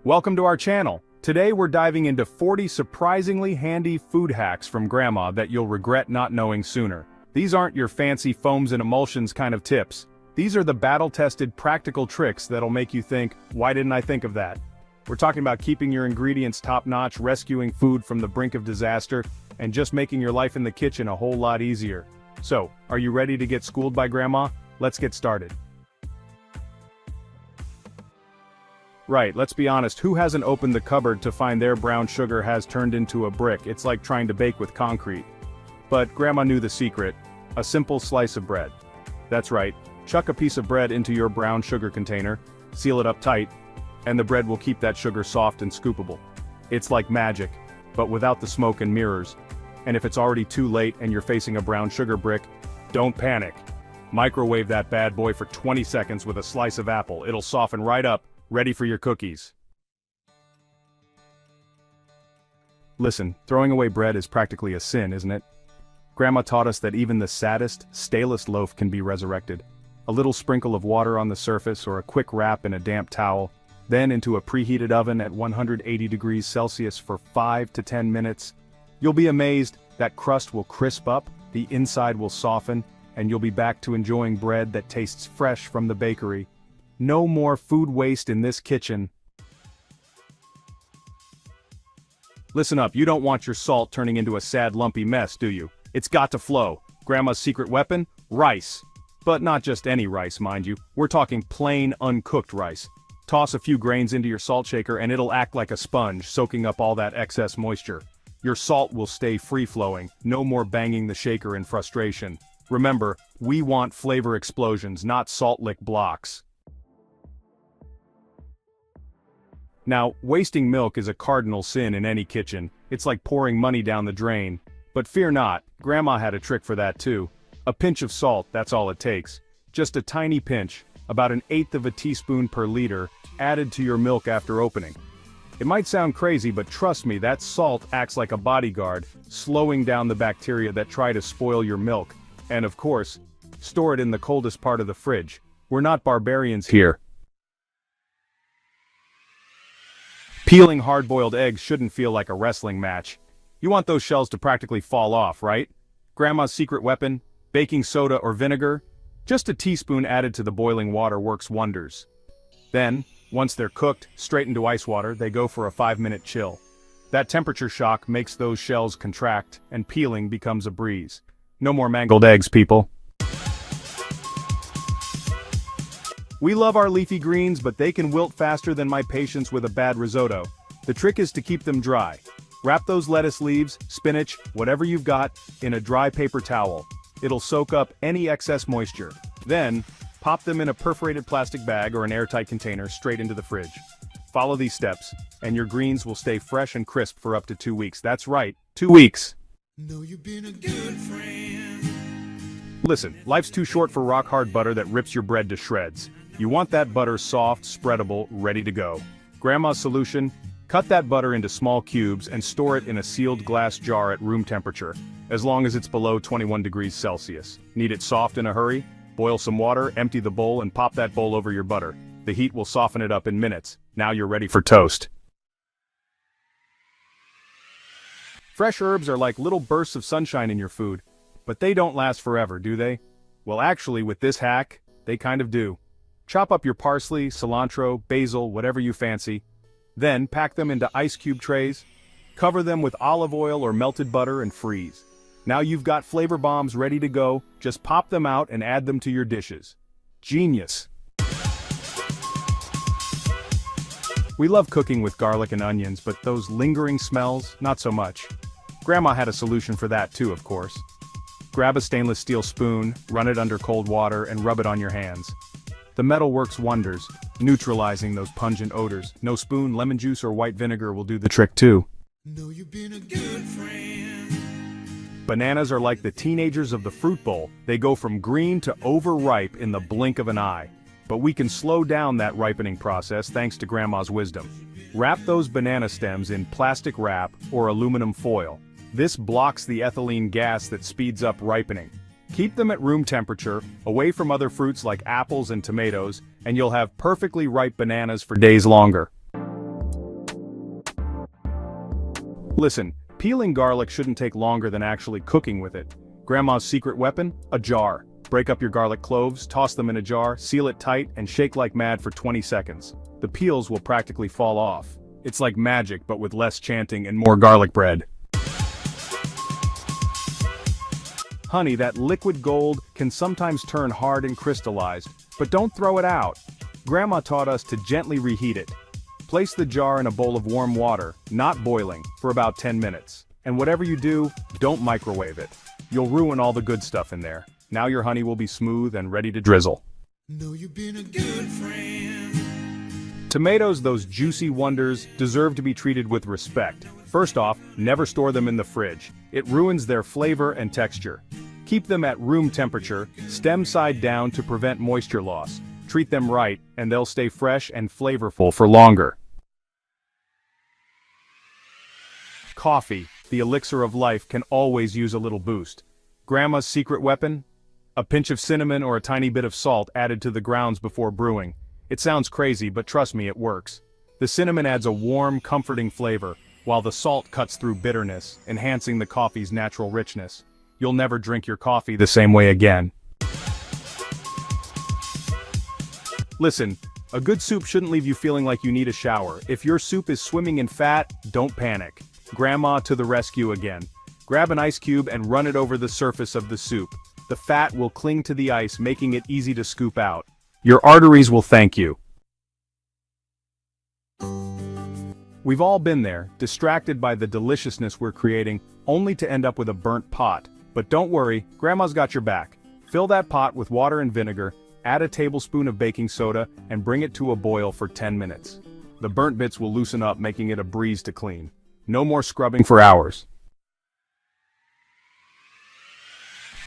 Welcome to our channel. Today we're diving into 40 surprisingly handy food hacks from Grandma that you'll regret not knowing sooner. These aren't your fancy foams and emulsions kind of tips. These are the battle-tested practical tricks that'll make you think, why didn't I think of that? We're talking about keeping your ingredients top-notch, rescuing food from the brink of disaster, and just making your life in the kitchen a whole lot easier. So, are you ready to get schooled by Grandma? Let's get started. Right, let's be honest, who hasn't opened the cupboard to find their brown sugar has turned into a brick? It's like trying to bake with concrete. But Grandma knew the secret. A simple slice of bread. That's right, chuck a piece of bread into your brown sugar container, seal it up tight, and the bread will keep that sugar soft and scoopable. It's like magic, but without the smoke and mirrors. And if it's already too late and you're facing a brown sugar brick, don't panic. Microwave that bad boy for 20 seconds with a slice of apple. It'll soften right up. Ready for your cookies. Listen, throwing away bread is practically a sin, isn't it? Grandma taught us that even the saddest, stalest loaf can be resurrected. A little sprinkle of water on the surface or a quick wrap in a damp towel, then into a preheated oven at 180 degrees Celsius for 5 to 10 minutes. You'll be amazed, that crust will crisp up, the inside will soften, and you'll be back to enjoying bread that tastes fresh from the bakery. No more food waste in this kitchen. Listen up, you don't want your salt turning into a sad lumpy mess, do you? It's got to flow. Grandma's secret weapon? Rice. But not just any rice, mind you. We're talking plain, uncooked rice. Toss a few grains into your salt shaker and it'll act like a sponge, soaking up all that excess moisture. Your salt will stay free-flowing, no more banging the shaker in frustration. Remember, we want flavor explosions, not salt lick blocks. Now, wasting milk is a cardinal sin in any kitchen. It's like pouring money down the drain. But fear not, Grandma had a trick for that too. A pinch of salt, that's all it takes. Just a tiny pinch, about 1/8 of a teaspoon per liter, added to your milk after opening. It might sound crazy, but trust me, that salt acts like a bodyguard, slowing down the bacteria that try to spoil your milk. And of course, store it in the coldest part of the fridge. We're not barbarians here. Peeling hard-boiled eggs shouldn't feel like a wrestling match. You want those shells to practically fall off, right? Grandma's secret weapon? Baking soda or vinegar? Just a teaspoon added to the boiling water works wonders. Then, once they're cooked, straight into ice water, they go for a 5-minute chill. That temperature shock makes those shells contract, and peeling becomes a breeze. No more mangled eggs, people. We love our leafy greens, but they can wilt faster than my patience with a bad risotto. The trick is to keep them dry. Wrap those lettuce leaves, spinach, whatever you've got, in a dry paper towel. It'll soak up any excess moisture. Then, pop them in a perforated plastic bag or an airtight container straight into the fridge. Follow these steps, and your greens will stay fresh and crisp for up to 2 weeks. That's right, 2 weeks. Know you've been a good friend. Listen, life's too short for rock-hard butter that rips your bread to shreds. You want that butter soft, spreadable, ready to go. Grandma's solution? Cut that butter into small cubes and store it in a sealed glass jar at room temperature, as long as it's below 21 degrees Celsius. Need it soft in a hurry? Boil some water, empty the bowl, and pop that bowl over your butter. The heat will soften it up in minutes. Now you're ready for toast. Fresh herbs are like little bursts of sunshine in your food, but they don't last forever, do they? Well, actually, with this hack, they kind of do. Chop up your parsley, cilantro, basil, whatever you fancy. Then pack them into ice cube trays. Cover them with olive oil or melted butter and freeze. Now you've got flavor bombs ready to go. Just pop them out and add them to your dishes. Genius! We love cooking with garlic and onions, but those lingering smells, not so much. Grandma had a solution for that too, of course. Grab a stainless steel spoon, run it under cold water, and rub it on your hands. The metal works wonders, neutralizing those pungent odors. No spoon, lemon juice, or white vinegar will do the trick too. Know you've been a good friend. Bananas are like the teenagers of the fruit bowl. They go from green to overripe in the blink of an eye. But we can slow down that ripening process thanks to Grandma's wisdom. Wrap those banana stems in plastic wrap or aluminum foil. This blocks the ethylene gas that speeds up ripening. Keep them at room temperature, away from other fruits like apples and tomatoes, and you'll have perfectly ripe bananas for days longer. Listen, peeling garlic shouldn't take longer than actually cooking with it. Grandma's secret weapon? A jar. Break up your garlic cloves, toss them in a jar, seal it tight, and shake like mad for 20 seconds. The peels will practically fall off. It's like magic, but with less chanting and more garlic bread. Honey, that liquid gold can sometimes turn hard and crystallized, but don't throw it out. Grandma taught us to gently reheat it. Place the jar in a bowl of warm water, not boiling, for about 10 minutes. And whatever you do, don't microwave it. You'll ruin all the good stuff in there. Now your honey will be smooth and ready to drizzle. Know you've been a good friend. Tomatoes, those juicy wonders, deserve to be treated with respect. First off, never store them in the fridge. It ruins their flavor and texture. Keep them at room temperature, stem side down to prevent moisture loss. Treat them right, and they'll stay fresh and flavorful for longer. Coffee, the elixir of life, can always use a little boost. Grandma's secret weapon? A pinch of cinnamon or a tiny bit of salt added to the grounds before brewing. It sounds crazy, but trust me, it works. The cinnamon adds a warm, comforting flavor, while the salt cuts through bitterness, enhancing the coffee's natural richness. You'll never drink your coffee the same way again. Listen, a good soup shouldn't leave you feeling like you need a shower. If your soup is swimming in fat, don't panic. Grandma to the rescue again. Grab an ice cube and run it over the surface of the soup. The fat will cling to the ice, making it easy to scoop out. Your arteries will thank you. We've all been there, distracted by the deliciousness we're creating, only to end up with a burnt pot. But don't worry, Grandma's got your back. Fill that pot with water and vinegar, add a tablespoon of baking soda, and bring it to a boil for 10 minutes. The burnt bits will loosen up, making it a breeze to clean. No more scrubbing for hours.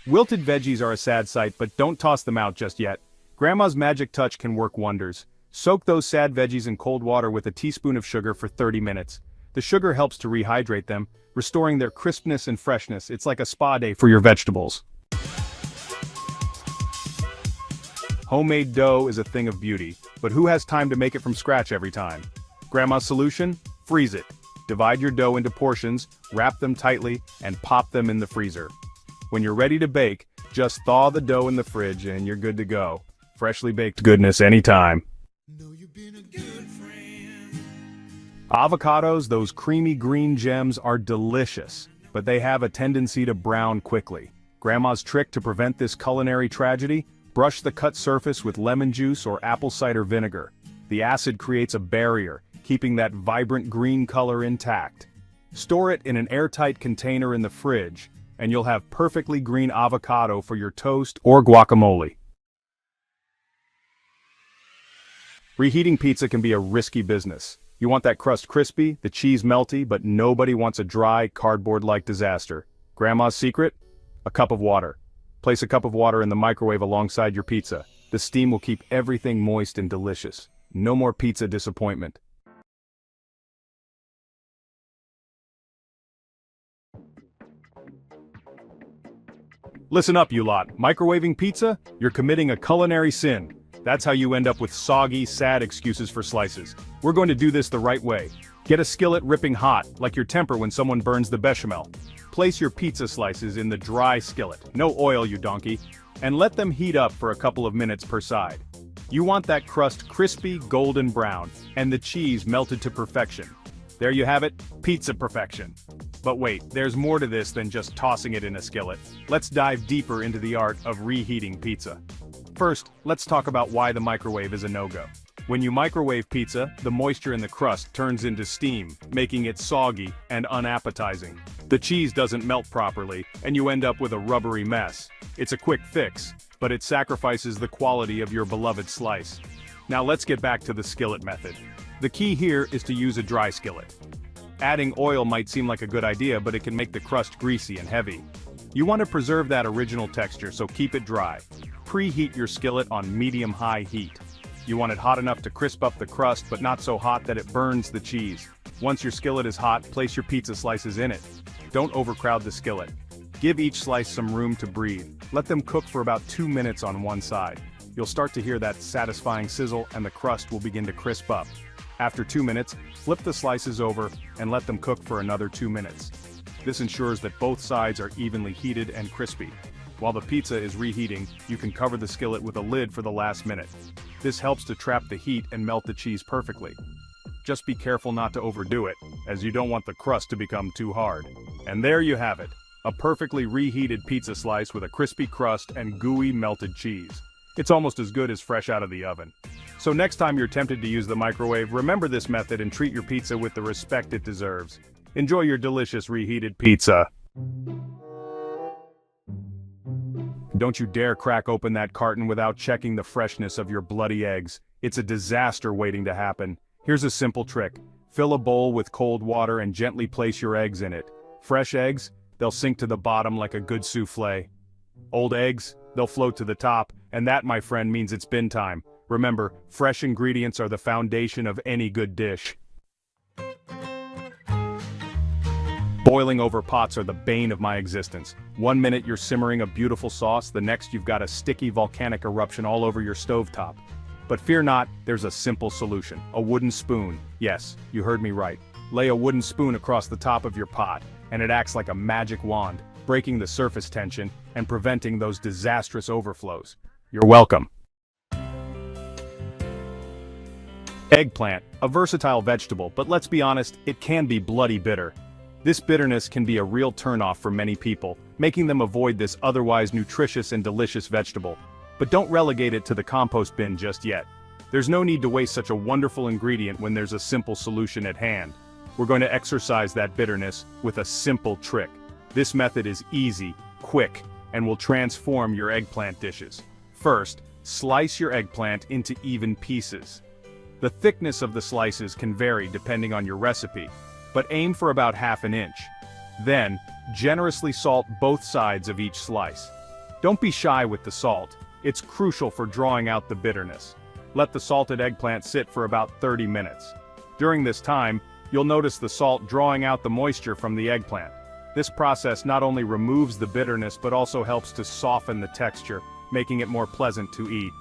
Wilted veggies are a sad sight, but don't toss them out just yet. Grandma's magic touch can work wonders. Soak those sad veggies in cold water with a teaspoon of sugar for 30 minutes. The sugar helps to rehydrate them, restoring their crispness and freshness. It's like a spa day for your vegetables. Homemade dough is a thing of beauty, but who has time to make it from scratch every time? Grandma's solution? Freeze it. Divide your dough into portions, wrap them tightly, and pop them in the freezer. When you're ready to bake, just thaw the dough in the fridge and you're good to go. Freshly baked goodness anytime. Know you've been a good friend. Avocados, those creamy green gems, are delicious, but they have a tendency to brown quickly. Grandma's trick to prevent this culinary tragedy? Brush the cut surface with lemon juice or apple cider vinegar. The acid creates a barrier, keeping that vibrant green color intact. Store it in an airtight container in the fridge, and you'll have perfectly green avocado for your toast or guacamole. Reheating pizza can be a risky business. You want that crust crispy, the cheese melty, but nobody wants a dry, cardboard-like disaster. Grandma's secret? A cup of water. Place a cup of water in the microwave alongside your pizza. The steam will keep everything moist and delicious. No more pizza disappointment. Listen up, you lot. Microwaving pizza? You're committing a culinary sin. That's how you end up with soggy, sad excuses for slices. We're going to do this the right way. Get a skillet ripping hot, like your temper when someone burns the bechamel. Place your pizza slices in the dry skillet, no oil you donkey, and let them heat up for a couple of minutes per side. You want that crust crispy, golden brown, and the cheese melted to perfection. There you have it, pizza perfection. But wait, there's more to this than just tossing it in a skillet. Let's dive deeper into the art of reheating pizza. First, let's talk about why the microwave is a no-go. When you microwave pizza, the moisture in the crust turns into steam, making it soggy and unappetizing. The cheese doesn't melt properly, and you end up with a rubbery mess. It's a quick fix, but it sacrifices the quality of your beloved slice. Now let's get back to the skillet method. The key here is to use a dry skillet. Adding oil might seem like a good idea, but it can make the crust greasy and heavy. You want to preserve that original texture, so keep it dry. Preheat your skillet on medium-high heat. You want it hot enough to crisp up the crust, but not so hot that it burns the cheese. Once your skillet is hot, place your pizza slices in it. Don't overcrowd the skillet. Give each slice some room to breathe. Let them cook for about 2 minutes on one side. You'll start to hear that satisfying sizzle, and the crust will begin to crisp up. After 2 minutes, flip the slices over and let them cook for another 2 minutes. This ensures that both sides are evenly heated and crispy. While the pizza is reheating, you can cover the skillet with a lid for the last minute. This helps to trap the heat and melt the cheese perfectly. Just be careful not to overdo it, as you don't want the crust to become too hard. And there you have it, a perfectly reheated pizza slice with a crispy crust and gooey melted cheese. It's almost as good as fresh out of the oven. So next time you're tempted to use the microwave, remember this method and treat your pizza with the respect it deserves. Enjoy your delicious reheated pizza. Don't you dare crack open that carton without checking the freshness of your bloody eggs. It's a disaster waiting to happen. Here's a simple trick. Fill a bowl with cold water and gently place your eggs in it. Fresh eggs, they'll sink to the bottom like a good souffle. Old eggs, they'll float to the top, and that, my friend, means it's bin time. Remember, fresh ingredients are the foundation of any good dish. Boiling over pots are the bane of my existence. 1 minute you're simmering a beautiful sauce, the next you've got a sticky volcanic eruption all over your stovetop. But fear not, there's a simple solution. A wooden spoon. Yes, you heard me right. Lay a wooden spoon across the top of your pot, and it acts like a magic wand, breaking the surface tension and preventing those disastrous overflows. You're welcome. Eggplant, a versatile vegetable, but let's be honest, it can be bloody bitter. This bitterness can be a real turnoff for many people, making them avoid this otherwise nutritious and delicious vegetable. But don't relegate it to the compost bin just yet. There's no need to waste such a wonderful ingredient when there's a simple solution at hand. We're going to exorcise that bitterness with a simple trick. This method is easy, quick, and will transform your eggplant dishes. First, slice your eggplant into even pieces. The thickness of the slices can vary depending on your recipe, but aim for about ½ inch. Then, generously salt both sides of each slice. Don't be shy with the salt. It's crucial for drawing out the bitterness. Let the salted eggplant sit for about 30 minutes. During this time, you'll notice the salt drawing out the moisture from the eggplant. This process not only removes the bitterness but also helps to soften the texture, making it more pleasant to eat.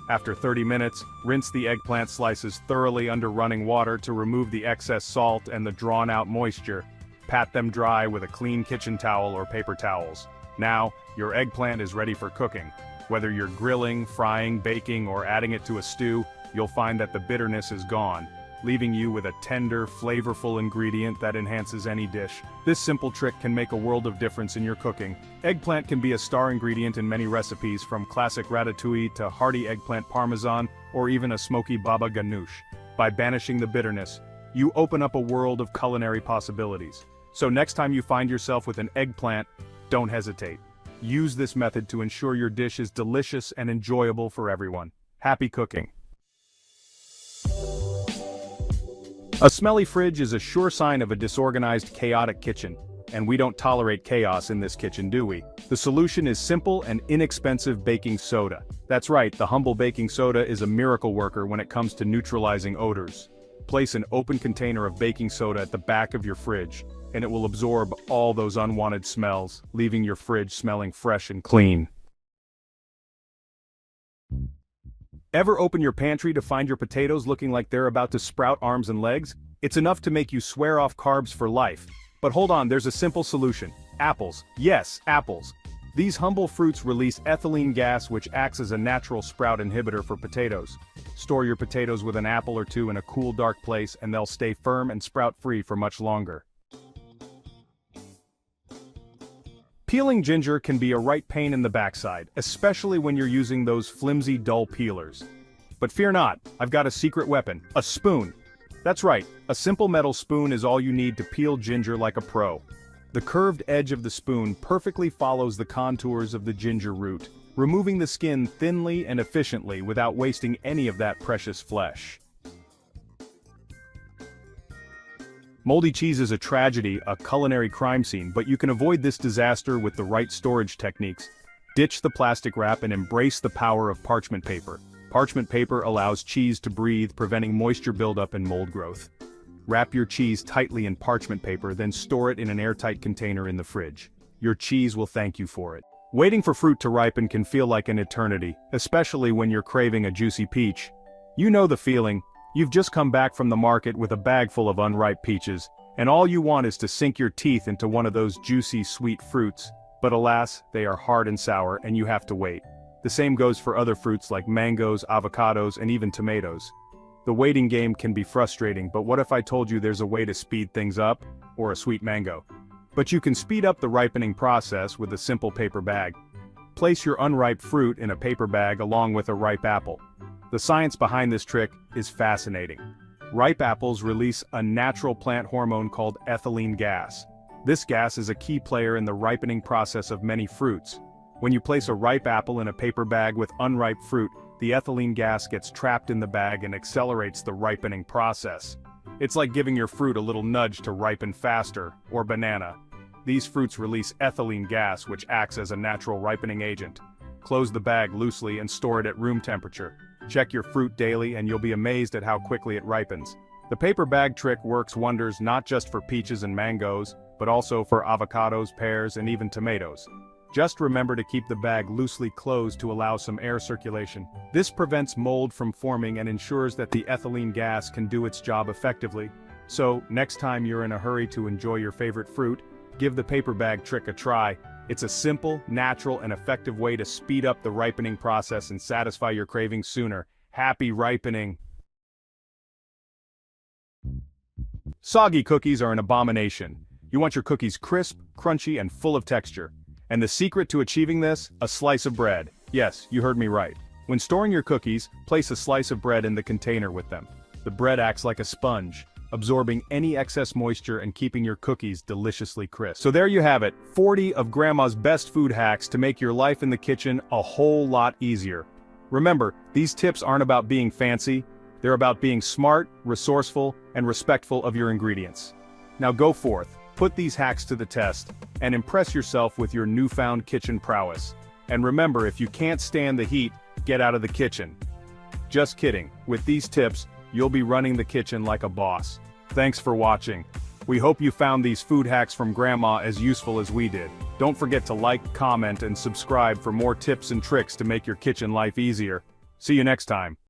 After 30 minutes, rinse the eggplant slices thoroughly under running water to remove the excess salt and the drawn-out moisture. Pat them dry with a clean kitchen towel or paper towels. Now, your eggplant is ready for cooking. Whether you're grilling, frying, baking, or adding it to a stew, you'll find that the bitterness is gone, leaving you with a tender, flavorful ingredient that enhances any dish. This simple trick can make a world of difference in your cooking. Eggplant can be a star ingredient in many recipes, from classic ratatouille to hearty eggplant parmesan, or even a smoky baba ganoush. By banishing the bitterness, you open up a world of culinary possibilities. So next time you find yourself with an eggplant, don't hesitate. Use this method to ensure your dish is delicious and enjoyable for everyone. Happy cooking! A smelly fridge is a sure sign of a disorganized, chaotic kitchen, and we don't tolerate chaos in this kitchen, do we? The solution is simple and inexpensive baking soda. That's right, the humble baking soda is a miracle worker when it comes to neutralizing odors. Place an open container of baking soda at the back of your fridge, and it will absorb all those unwanted smells, leaving your fridge smelling fresh and clean. Ever open your pantry to find your potatoes looking like they're about to sprout arms and legs? It's enough to make you swear off carbs for life. But hold on, there's a simple solution. Apples. Yes, apples. These humble fruits release ethylene gas, which acts as a natural sprout inhibitor for potatoes. Store your potatoes with an apple or two in a cool, dark place, and they'll stay firm and sprout-free for much longer. Peeling ginger can be a right pain in the backside, especially when you're using those flimsy, dull peelers. But fear not, I've got a secret weapon, a spoon. That's right, a simple metal spoon is all you need to peel ginger like a pro. The curved edge of the spoon perfectly follows the contours of the ginger root, removing the skin thinly and efficiently without wasting any of that precious flesh. Moldy cheese is a tragedy, a culinary crime scene, but you can avoid this disaster with the right storage techniques. Ditch the plastic wrap and embrace the power of parchment paper. Parchment paper allows cheese to breathe, preventing moisture buildup and mold growth. Wrap your cheese tightly in parchment paper, then store it in an airtight container in the fridge. Your cheese will thank you for it. Waiting for fruit to ripen can feel like an eternity, especially when you're craving a juicy peach. You know the feeling. You've just come back from the market with a bag full of unripe peaches, and all you want is to sink your teeth into one of those juicy, sweet fruits. But alas, they are hard and sour, and you have to wait. The same goes for other fruits like mangoes, avocados, and even tomatoes. The waiting game can be frustrating, but what if I told you there's a way to speed things up? Or a sweet mango. But you can speed up the ripening process with a simple paper bag. Place your unripe fruit in a paper bag along with a ripe apple. The science behind this trick is fascinating. Ripe apples release a natural plant hormone called ethylene gas. This gas is a key player in the ripening process of many fruits. When you place a ripe apple in a paper bag with unripe fruit, the ethylene gas gets trapped in the bag and accelerates the ripening process. It's like giving your fruit a little nudge to ripen faster, or banana. These fruits release ethylene gas, which acts as a natural ripening agent. Close the bag loosely and store it at room temperature. Check your fruit daily and you'll be amazed at how quickly it ripens. The paper bag trick works wonders not just for peaches and mangoes, but also for avocados, pears, and even tomatoes. Just remember to keep the bag loosely closed to allow some air circulation. This prevents mold from forming and ensures that the ethylene gas can do its job effectively. So, next time you're in a hurry to enjoy your favorite fruit, give the paper bag trick a try. It's a simple, natural, and effective way to speed up the ripening process and satisfy your cravings sooner. Happy ripening! Soggy cookies are an abomination. You want your cookies crisp, crunchy, and full of texture. And the secret to achieving this? A slice of bread. Yes, you heard me right. When storing your cookies, place a slice of bread in the container with them. The bread acts like a sponge, absorbing any excess moisture and keeping your cookies deliciously crisp. So there you have it, 40 of Grandma's best food hacks to make your life in the kitchen a whole lot easier. Remember, these tips aren't about being fancy, they're about being smart, resourceful, and respectful of your ingredients. Now go forth, put these hacks to the test, and impress yourself with your newfound kitchen prowess. And remember, if you can't stand the heat, get out of the kitchen. Just kidding, with these tips, you'll be running the kitchen like a boss. Thanks for watching. We hope you found these food hacks from Grandma as useful as we did. Don't forget to like, comment, and subscribe for more tips and tricks to make your kitchen life easier. See you next time.